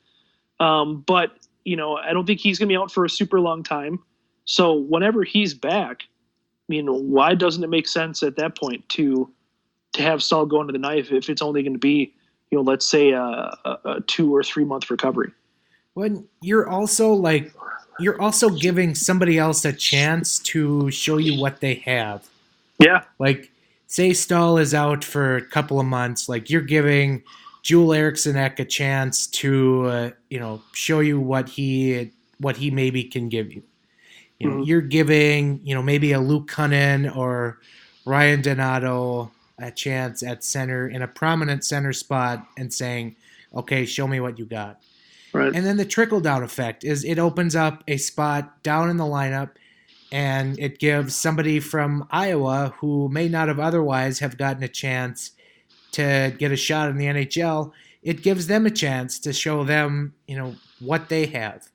But, I don't think he's going to be out for a super long time. So whenever he's back, why doesn't it make sense at that point to have Staal go into the knife if it's only going to be, let's say a 2 or 3 month recovery? When you're also giving somebody else a chance to show you what they have. Yeah. Like, say Staal is out for a couple of months, like you're giving Jules Eriksson Ek a chance to, show you what he maybe can give you. You're giving, maybe a Luke Cunnin or Ryan Donato a chance at center in a prominent center spot and saying, okay, show me what you got. Right. And then the trickle-down effect is it opens up a spot down in the lineup, and it gives somebody from Iowa who may not have otherwise have gotten a chance to get a shot in the NHL, it gives them a chance to show them, what they have.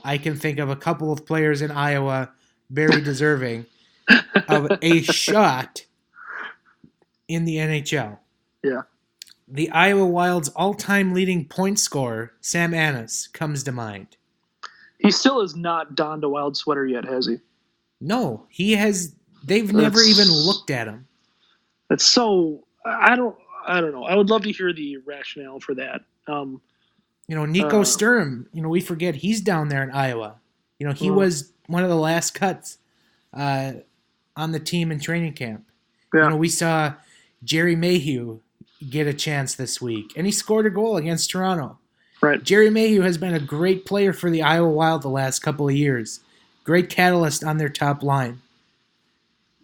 I can think of a couple of players in Iowa very deserving of a shot in the NHL. Yeah. The Iowa Wild's all-time leading point scorer, Sam Annis, comes to mind. He still has not donned a Wild sweater yet, has he? No, he has. They've never even looked at him. That's so. I don't know. I would love to hear the rationale for that. Nico Sturm. We forget he's down there in Iowa. He was one of the last cuts on the team in training camp. Yeah. We saw Jerry Mayhew get a chance this week, and he scored a goal against Toronto. Right. Jerry Mayhew has been a great player for the Iowa Wild the last couple of years. Great catalyst on their top line.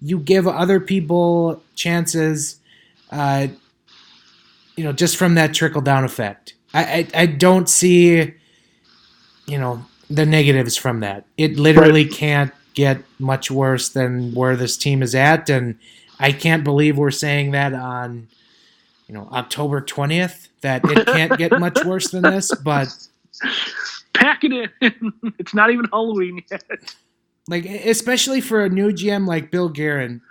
You give other people chances, just from that trickle-down effect. I don't see, the negatives from that. It literally can't get much worse than where this team is at, and I can't believe we're saying that on, October 20th, that it can't get much worse than this, but... Pack it in. It's not even Halloween yet. Like, especially for a new GM like Bill Guerin,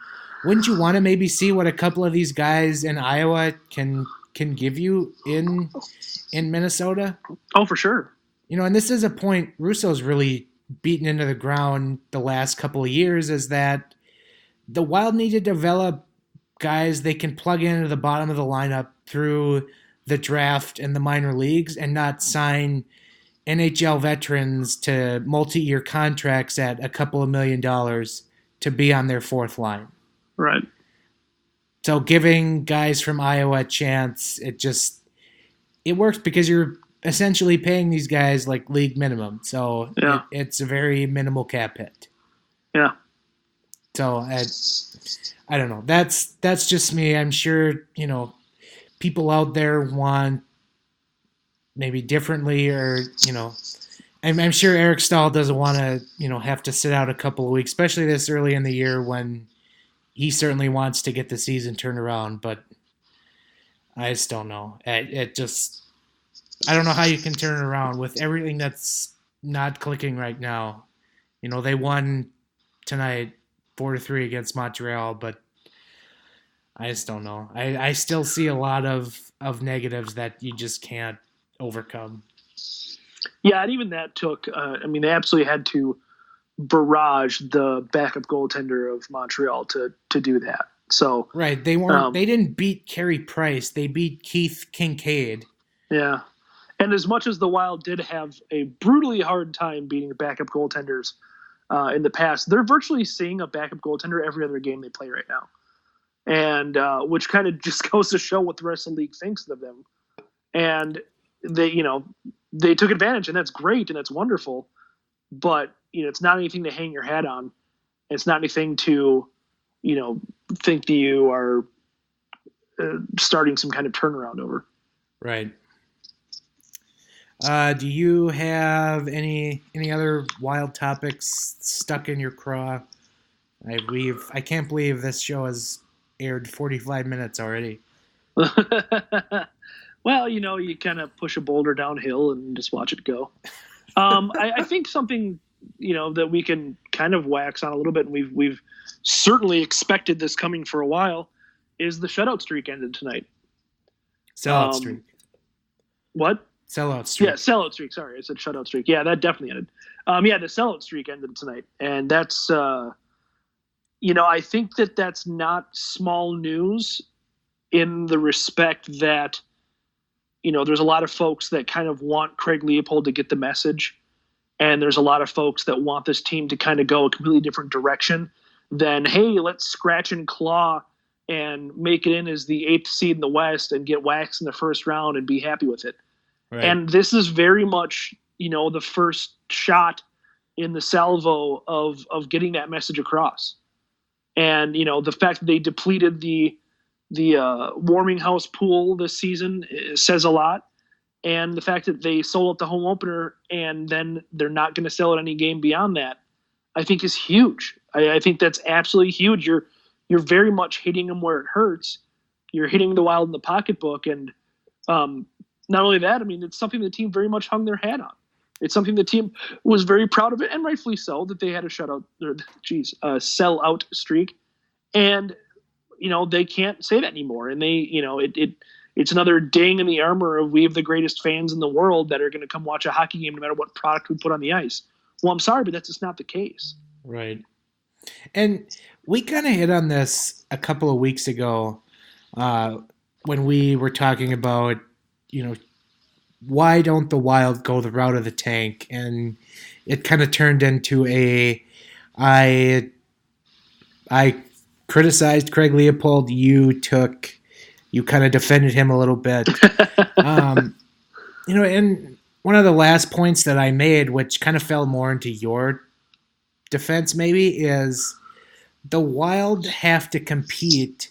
wouldn't you want to maybe see what a couple of these guys in Iowa can give you in Minnesota? Oh, for sure. And this is a point Russo's really beaten into the ground the last couple of years, is that the Wild need to develop guys they can plug into the bottom of the lineup through the draft and the minor leagues and not sign NHL veterans to multi-year contracts at a couple of $1 million to be on their fourth line. Right. So giving guys from Iowa a chance, it works because you're essentially paying these guys like league minimum. So yeah. It's a very minimal cap hit. Yeah. So I don't know. That's just me. I'm sure, people out there want maybe differently, or, I'm sure Eric Staal doesn't want to, have to sit out a couple of weeks, especially this early in the year when he certainly wants to get the season turned around, but I just don't know. I don't know how you can turn it around with everything that's not clicking right now. They won tonight 4-3 against Montreal, but I just don't know. I still see a lot of negatives that you just can't overcome. Yeah, and even that took, they absolutely had to barrage the backup goaltender of Montreal to do that. So right, they weren't. They didn't beat Carey Price. They beat Keith Kincaid. Yeah, and as much as the Wild did have a brutally hard time beating the backup goaltenders in the past, they're virtually seeing a backup goaltender every other game they play right now, and which kind of just goes to show what the rest of the league thinks of them. And they took advantage, and that's great and that's wonderful. But it's not anything to hang your hat on. It's not anything to think that you are starting some kind of turnaround over. Right. Do you have any other Wild topics stuck in your craw? I can't believe this show has aired 45 minutes already. Well, you kind of push a boulder downhill and just watch it go. I think something that we can kind of wax on a little bit, and we've certainly expected this coming for a while, is the shutout streak ended tonight. Sellout streak. What? Sellout streak. Yeah, sellout streak. Sorry, I said shutout streak. Yeah, that definitely ended. The sellout streak ended tonight, and that's I think that's not small news in the respect that there's a lot of folks that kind of want Craig Leopold to get the message, and there's a lot of folks that want this team to kind of go a completely different direction than, hey, let's scratch and claw and make it in as the 8th seed in the West and get waxed in the first round and be happy with it. Right. And this is very much, the first shot in the salvo of getting that message across. And, the fact that they depleted the warming house pool this season says a lot. And the fact that they sold out the home opener and then they're not going to sell it any game beyond that, I think is huge. I think that's absolutely huge. You're very much hitting them where it hurts. You're hitting the Wild in the pocketbook. And not only that, it's something the team very much hung their hat on. It's something the team was very proud of it, and rightfully so, that they had a sell-out streak. And, they can't say that anymore. And they, it's another ding in the armor of we have the greatest fans in the world that are going to come watch a hockey game no matter what product we put on the ice. Well, I'm sorry, but that's just not the case. Right. And we kind of hit on this a couple of weeks ago when we were talking about, why don't the Wild go the route of the tank? And it kind of turned into I criticized Craig Leopold. You kind of defended him a little bit. And one of the last points that I made, which kind of fell more into your defense maybe, is the Wild have to compete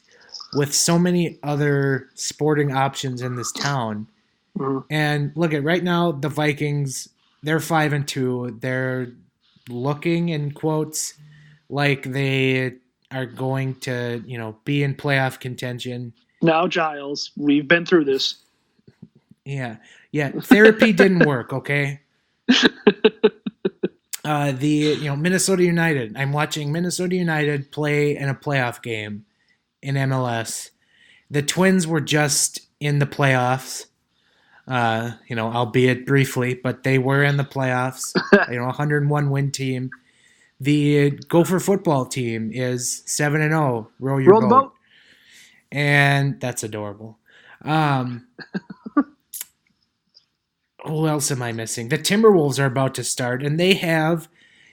with so many other sporting options in this town. Mm-hmm. And look at right now, the Vikings, they're 5-2. They're looking, in quotes, like they are going to, be in playoff contention. Now, Giles, we've been through this. Yeah. Therapy didn't work, okay? Minnesota United. I'm watching Minnesota United play in a playoff game in MLS. The Twins were just in the playoffs, albeit briefly, but they were in the playoffs. 101 win team. The Gopher football team is 7-0. Row your boat. And that's adorable. Who else am I missing? The Timberwolves are about to start, and they have,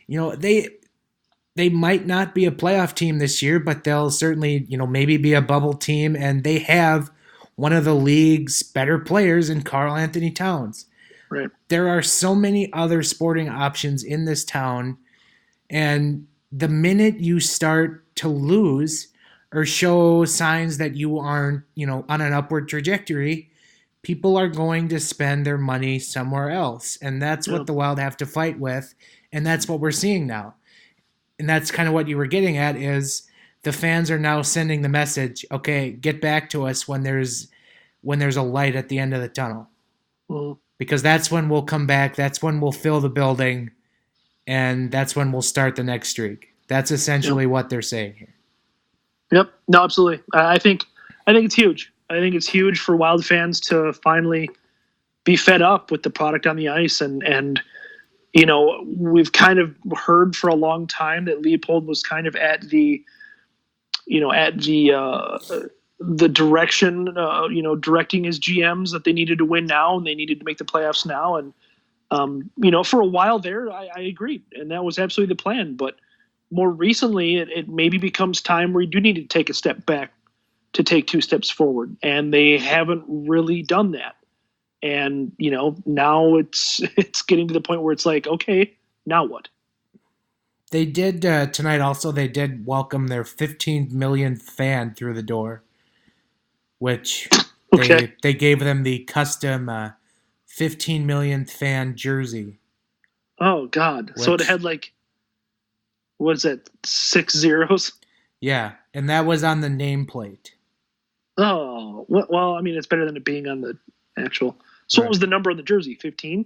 they might not be a playoff team this year, but they'll certainly, maybe be a bubble team, and they have one of the league's better players in Karl Anthony Towns. Right. There are so many other sporting options in this town, and the minute you start to lose or show signs that you aren't, on an upward trajectory, people are going to spend their money somewhere else. And that's what the Wild have to fight with. And that's what we're seeing now. And that's kind of what you were getting at, is the fans are now sending the message, okay, get back to us when there's a light at the end of the tunnel. Mm-hmm. Because that's when we'll come back. That's when we'll fill the building. And that's when we'll start the next streak. That's essentially what they're saying here. Yep. No, absolutely. I think it's huge. I think it's huge for Wild fans to finally be fed up with the product on the ice. And we've kind of heard for a long time that Leopold was kind of at the at the direction, directing his GMs that they needed to win now and they needed to make the playoffs now. And, for a while there, I agreed. And that was absolutely the plan. But more recently, it maybe becomes time where you do need to take a step back to take 2 steps forward. And they haven't really done that. And, now it's getting to the point where it's like, okay, now what? They did tonight also, they did welcome their 15 millionth fan through the door, which they gave them the custom 15 millionth fan jersey. Oh, God. So it had what is that, 6 zeros? Yeah, and that was on the nameplate. Oh, well, I mean, it's better than it being on the actual. So What was the number on the jersey, 15?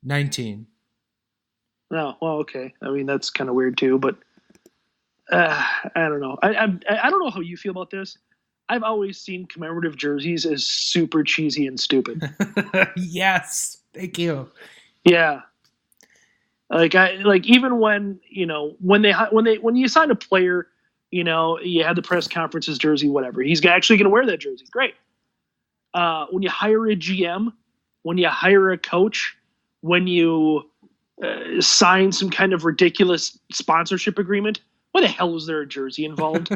19. Oh, well, okay. I mean, that's kind of weird too, but I don't know. I don't know how you feel about this. I've always seen commemorative jerseys as super cheesy and stupid. Yes, thank you. Yeah, even when when you sign a player, you have the press conferences jersey, whatever. He's actually going to wear that jersey. Great. When you hire a GM, when you hire a coach, when you sign some kind of ridiculous sponsorship agreement, why the hell is there a jersey involved?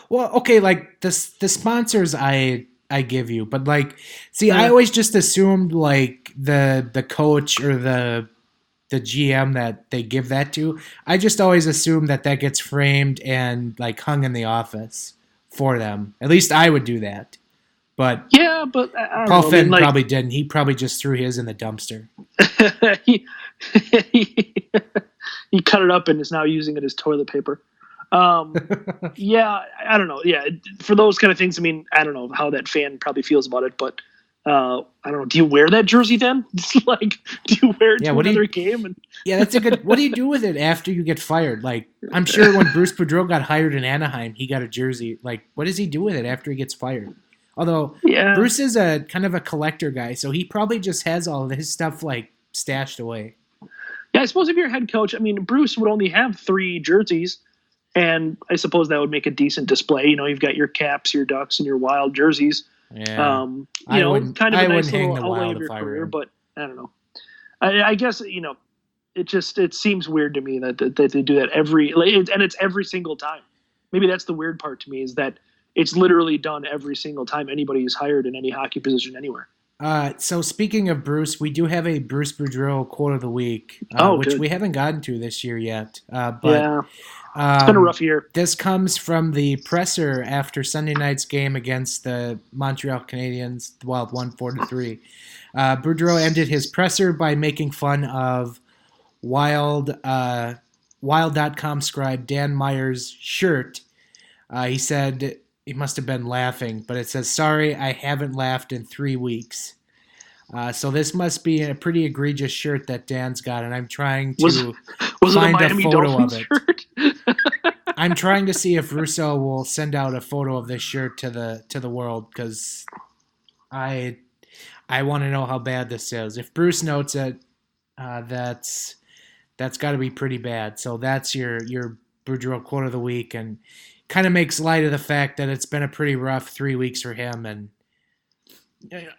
Well, okay, the sponsors I give you, but I always just assumed the coach or the GM that they give that to. I just always assumed that gets framed and hung in the office for them. At least I would do that. But yeah, but I don't Paul know. Fenton probably didn't. He probably just threw his in the dumpster. he cut it up and is now using it as toilet paper. Yeah, I don't know. Yeah, for those kind of things, I mean, I don't know how that fan probably feels about it, but I don't know. Do you wear that jersey then? Do you wear it to another game? Yeah, that's a good. What do you do with it after you get fired? I'm sure when Bruce Boudreau got hired in Anaheim, he got a jersey. What does he do with it after he gets fired? Although Bruce is a kind of a collector guy, so he probably just has all of his stuff stashed away. Yeah, I suppose if you're a head coach, I mean, Bruce would only have 3 jerseys, and I suppose that would make a decent display. You've got your Caps, your Ducks, and your Wild jerseys. Yeah. Kind of a nice little outlay of your career, but I don't know. I guess it seems weird to me that they do that and it's every single time. Maybe that's the weird part to me, is that it's literally done every single time anybody is hired in any hockey position anywhere. So speaking of Bruce, we do have a Bruce Boudreau quote of the week, which we haven't gotten to this year yet. But it's been a rough year. This comes from the presser after Sunday night's game against the Montreal Canadiens. The Wild won 4-3. Boudreau ended his presser by making fun of Wild.com scribe Dan Meyer's shirt. He said he must have been laughing, but it says, "Sorry, I haven't laughed in 3 weeks." So this must be a pretty egregious shirt that Dan's got, and I'm trying to find a photo of it. Shirt? I'm trying to see if Russo will send out a photo of this shirt to the world, because I want to know how bad this is. If Bruce notes it, that's got to be pretty bad. So that's your Boudreau quote of the week, and kind of makes light of the fact that it's been a pretty rough 3 weeks for him. And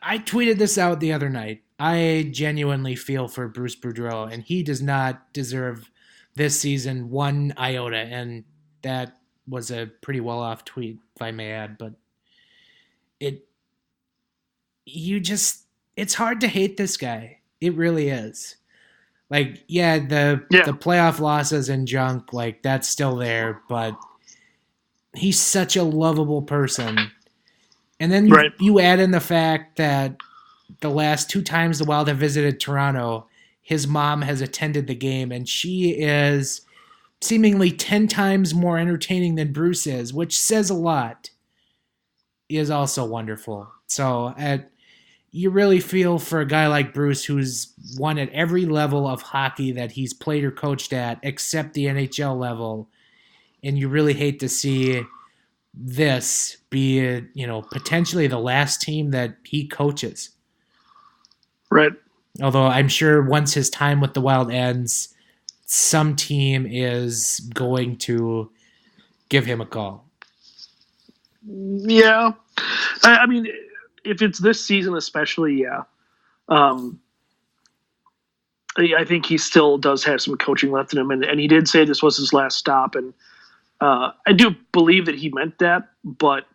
I tweeted this out the other night. I genuinely feel for Bruce Boudreau, and he does not deserve this season one iota. And that was a pretty well-off tweet, if I may add. But it's hard to hate this guy. It really is. The playoff losses and junk, that's still there, but he's such a lovable person. And then you add in the fact that the last 2 times the Wild have visited Toronto, his mom has attended the game, and she is seemingly 10 times more entertaining than Bruce is, which says a lot. He is also wonderful. So you really feel for a guy like Bruce, who's won at every level of hockey that he's played or coached at, except the NHL level. And you really hate to see this be, potentially the last team that he coaches. Right. Although I'm sure once his time with the Wild ends, some team is going to give him a call. Yeah. I mean, if it's this season especially, yeah. I think he still does have some coaching left in him, and he did say this was his last stop, and I do believe that he meant that, but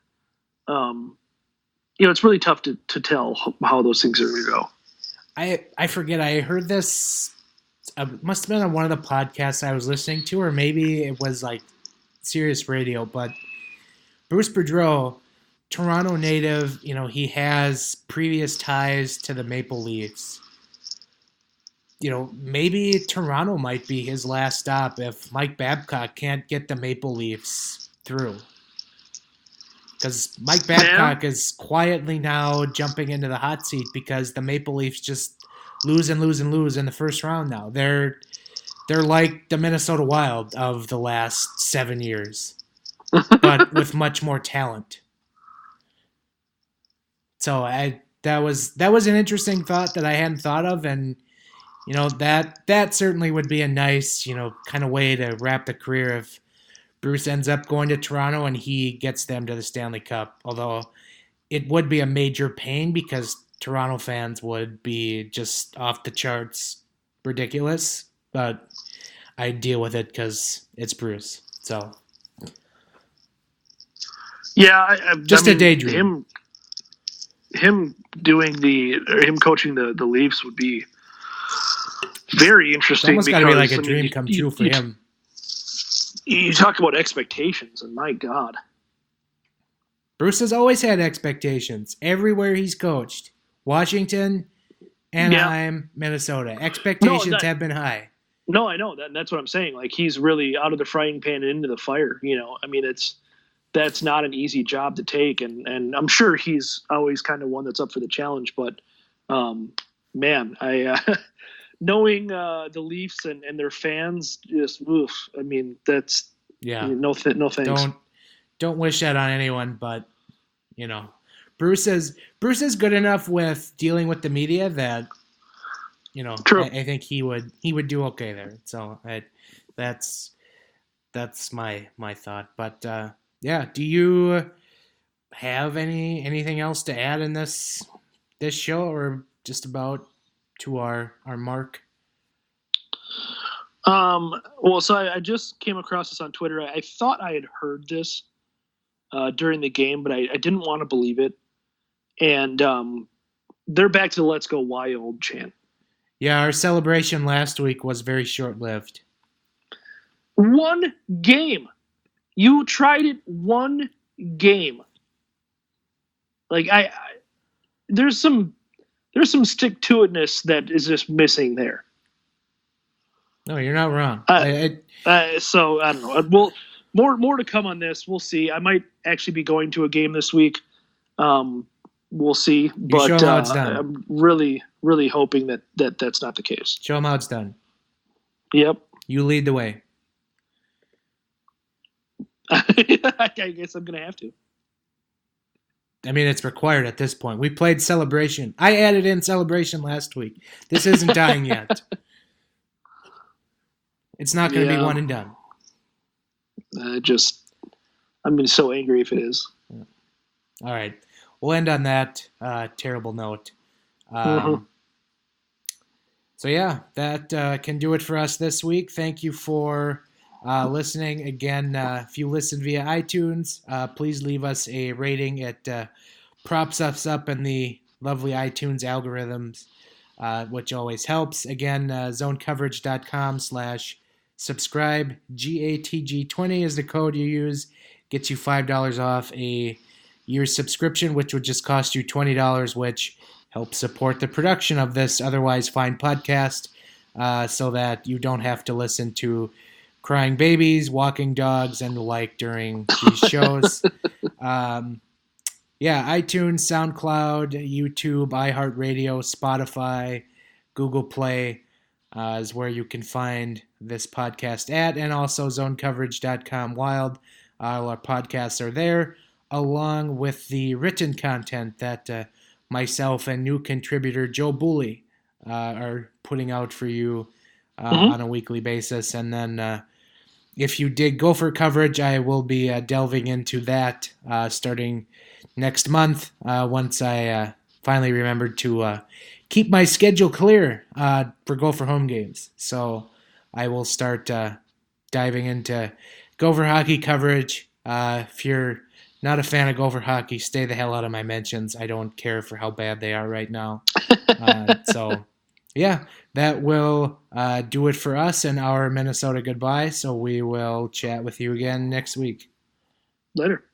it's really tough to tell how those things are going to go. I forget. I heard this. Must have been on one of the podcasts I was listening to, or maybe it was like Sirius Radio. But Bruce Boudreau, Toronto native, he has previous ties to the Maple Leafs. Maybe Toronto might be his last stop if Mike Babcock can't get the Maple Leafs through. Because Mike Babcock is quietly now jumping into the hot seat because the Maple Leafs just lose and lose and lose in the first round now. They're like the Minnesota Wild of the last 7 years, but with much more talent. So that was an interesting thought that I hadn't thought of, and that certainly would be a nice, kind of way to wrap the career if Bruce ends up going to Toronto and he gets them to the Stanley Cup. Although it would be a major pain because Toronto fans would be just off the charts ridiculous. But I deal with it because it's Bruce. So yeah, a daydream. Him him coaching the Leafs would be very interesting. It's almost got to be like a dream come true for him. You talk about expectations, and my God. Bruce has always had expectations everywhere he's coached. Washington, Anaheim, Minnesota. Expectations have been high. No, I know. That's what I'm saying. Like, he's really out of the frying pan and into the fire. I mean, that's not an easy job to take, and I'm sure he's always kind of one that's up for the challenge. But, man, knowing the Leafs and their fans, just oof. I mean, that's no thanks. Don't wish that on anyone, but Bruce is good enough with dealing with the media that True. I think he would do okay there. So that's my thought. But do you have anything else to add in this show, or just about to our mark? Well, so I just came across this on Twitter. I thought I had heard this during the game, but I didn't want to believe it. And they're back to the "Let's Go Wild" chant. Yeah, our celebration last week was very short-lived. One game. You tried it one game. Like there's some stick-to-itness that is just missing there. No, you're not wrong. So I don't know. Well, more to come on this. We'll see. I might actually be going to a game this week. We'll see. But show 'em how it's done. I'm really, really hoping that that's not the case. Show them how it's done. Yep. You lead the way. I guess I'm going to have to. I mean, it's required at this point. We played Celebration. I added in Celebration last week. This isn't dying yet. It's not going to be one and done. I'm so angry if it is. Yeah. All right. We'll end on that terrible note. So, that can do it for us this week. Thank you for listening. Again, if you listen via iTunes, please leave us a rating. It props us up in the lovely iTunes algorithms, which always helps. Again, zonecoverage.com/subscribe. GATG20 is the code you use. Gets you $5 off a year's subscription, which would just cost you $20, which helps support the production of this otherwise fine podcast, so that you don't have to listen to crying babies, walking dogs, and the like during these shows. iTunes, SoundCloud, YouTube, iHeartRadio, Spotify, Google Play is where you can find this podcast at, and also zonecoverage.com wild. All our podcasts are there, along with the written content that myself and new contributor Joe Booley are putting out for you on a weekly basis. And then if you dig Gopher coverage, I will be delving into that starting next month once I finally remembered to keep my schedule clear for Gopher home games. So I will start diving into Gopher hockey coverage. If you're not a fan of Gopher hockey, stay the hell out of my mentions. I don't care for how bad they are right now. So, yeah, that will do it for us and our Minnesota goodbye. So we will chat with you again next week. Later.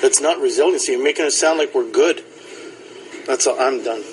It's not resiliency. You're making it sound like we're good. That's all. I'm done.